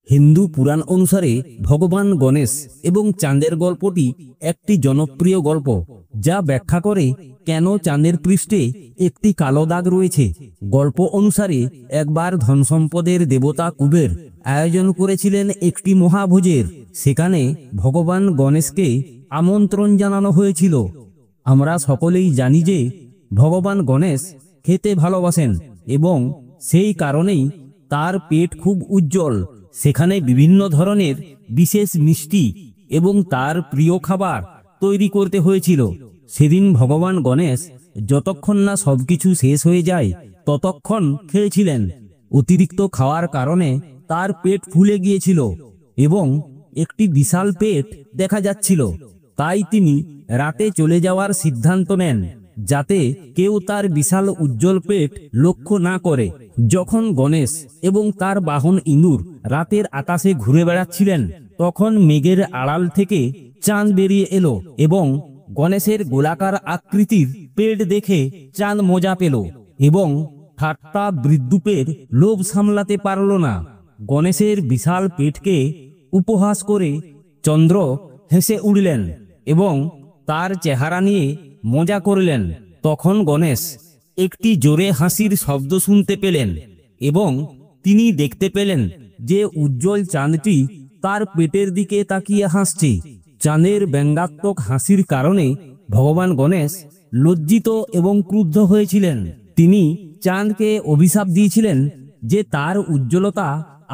হিন্দু পুরাণ অনুসারে ভগবান গণেশ এবং চাঁদের গল্পটি একটি জনপ্রিয় গল্প, যা ব্যাখ্যা করে কেন চাঁদের পৃষ্ঠে একটি কালো দাগ রয়েছে। গল্প অনুসারে একবার ধনসম্পদের দেবতা কুবের আয়োজন করেছিলেন একটি মহাভোজের। সেখানে ভগবান গণেশকে আমন্ত্রণ জানানো হয়েছিল। আমরা সকলেই জানি যে ভগবান গণেশ খেতে ভালোবাসেন এবং সেই কারণেই তার পেট খুব উজ্জ্বল। সেখানে বিভিন্ন ধরনের বিশেষ মিষ্টি এবং তার প্রিয় খাবার তৈরি করতে হয়েছিল। সেদিন ভগবান গণেশ যতক্ষণ না সবকিছু শেষ হয়ে যায় ততক্ষণ খেয়েছিলেন। অতিরিক্ত খাওয়ার কারণে তার পেট ফুলে গিয়েছিল এবং একটি বিশাল পেট দেখা যাচ্ছিল। তাই তিনি রাতে চলে যাওয়ার সিদ্ধান্ত নেন, যাতে কেউ তার বিশাল উজ্জ্বল পেট লক্ষ্য না করে। যখন গণেশ এবং তার বাহন ইঁদুর রাতের আকাশে ঘুরে বেড়াচ্ছিলেন, তখন মেঘের আড়াল থেকে চাঁদ বেরিয়ে এলো এবং গণেশের গোলাকার আকৃতির পেট দেখে চাঁদ মজা পেল এবং ঠাট্টা বিদ্রূপের লোভ সামলাতে পারল না। গণেশের বিশাল পেটকে উপহাস করে চন্দ্র হেসে উঠলেন এবং তার চেহারা নিয়ে মজা করলেন। তখন গণেশ একটি জোরে হাসির শব্দ শুনতে পেলেন এবং তিনি দেখতে পেলেন যে উজ্জ্বল চাঁদটি তার পেটের দিকে তাকিয়ে হাসছে। চাঁদের ব্যঙ্গাত্মক হাসির কারণে ভগবান গণেশ লজ্জিত এবং ক্রুদ্ধ হয়েছিলেন। তিনি চাঁদকে অভিশাপ দিয়েছিলেন যে তার উজ্জ্বলতা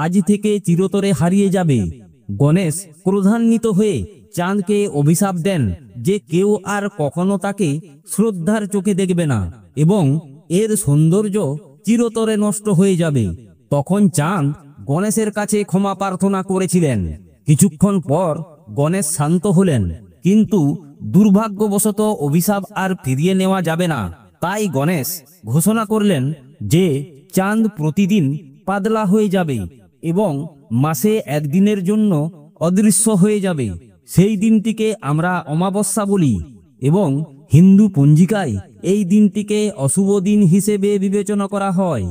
আজ থেকে চিরতরে হারিয়ে যাবে। গণেশ ক্রোধান্বিত হয়ে চাঁদকে অভিশাপ দেন যে কেউ আর কখনো তাকে শ্রদ্ধার চোখে দেখবে না এবং এর সৌন্দর্য চিরতরে নষ্ট হয়ে যাবে। তখন চাঁদ গণেশের কাছে ক্ষমা প্রার্থনা করেছিলেন। কিছুক্ষণ পর গণেশ শান্ত হলেন, কিন্তু দুর্ভাগ্যবশত অভিশাপ আর ফিরিয়ে নেওয়া যাবে না। তাই গণেশ ঘোষণা করলেন যে চাঁদ প্রতিদিন পাতলা হয়ে যাবে এবং মাসে একদিনের জন্য অদৃশ্য হয়ে যাবে। সেই দিনটিকে আমরা অমাবস্যা বলি এবং হিন্দু পঞ্জিকায় এই দিনটিকে অশুভ দিন হিসেবে বিবেচনা করা হয়।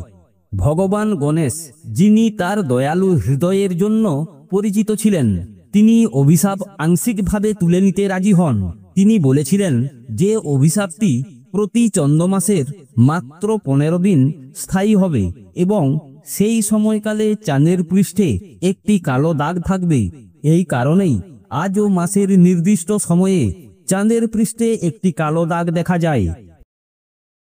ভগবান গণেশ, যিনি তার দয়ালু হৃদয়ের জন্য পরিচিত ছিলেন, তিনি অভিশাপ আংশিকভাবে তুলে নিতে রাজি হন। তিনি বলেছিলেন যে অভিশাপটি প্রতি চন্দ্রমাসের মাত্র 15 দিন স্থায়ী হবে এবং সেই সময়কালে চাঁদের পৃষ্ঠে একটি কালো দাগ থাকবে। এই কারণেই আজও মাসের নির্দিষ্ট সময়ে চাঁদের পৃষ্ঠে একটি কালো দাগ দেখা যায়।